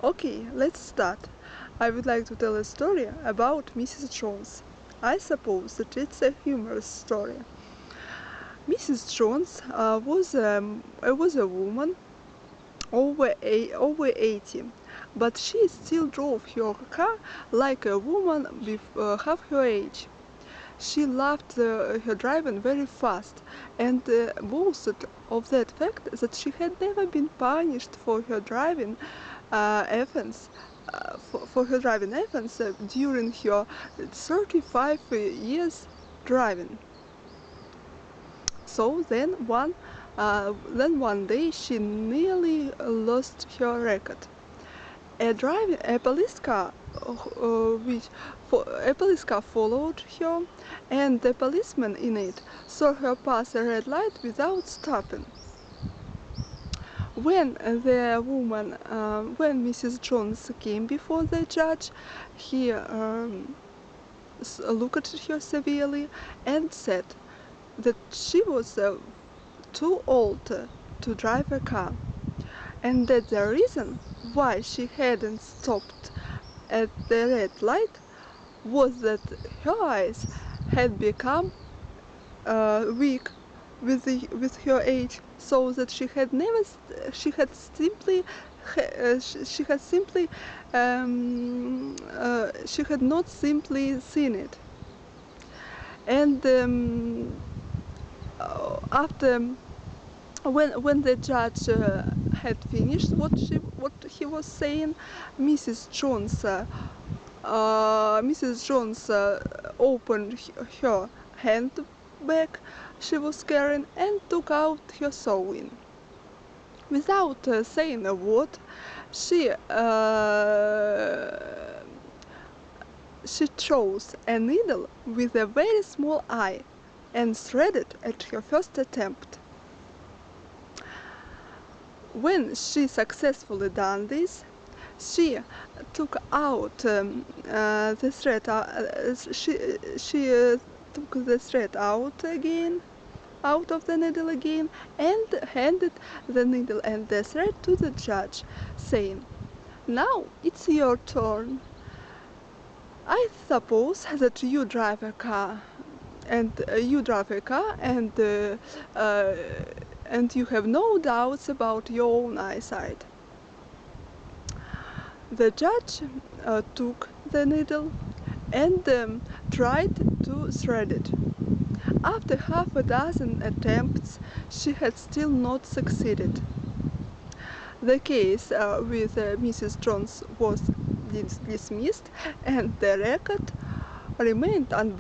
Okay, let's start. I would like to tell a story about Mrs. Jones. I suppose that it's a humorous story. Mrs. Jones was a woman over 80, but she still drove her car like a woman half her age. She loved her driving very fast and boasted of that fact that she had never been punished for her driving offense for her driving offense during her 35 years driving. So then one day she nearly lost her record. A police car, a police car followed her, and the policeman in it saw her pass a red light without stopping. When Mrs. Jones came before the judge, he looked at her severely and said that she was too old to drive a car, and that the reason why she hadn't stopped at the red light was that her eyes had become weak with her age, so that she had simply she had not simply seen it. And after when the judge had finished what he was saying, Mrs. Jones opened her handbag she was carrying and took out her sewing. Without saying a word, she chose a needle with a very small eye and threaded at her first attempt. When she successfully done this, she took out the thread. She took the thread out of the needle again, and handed the needle and the thread to the judge, saying, "Now it's your turn. I suppose that you drive a car, and and you have no doubts about your own eyesight." The judge took the needle and tried to thread it. After half a dozen attempts, she had still not succeeded. The case with Mrs. Jones was dismissed, and the record remained unbroken.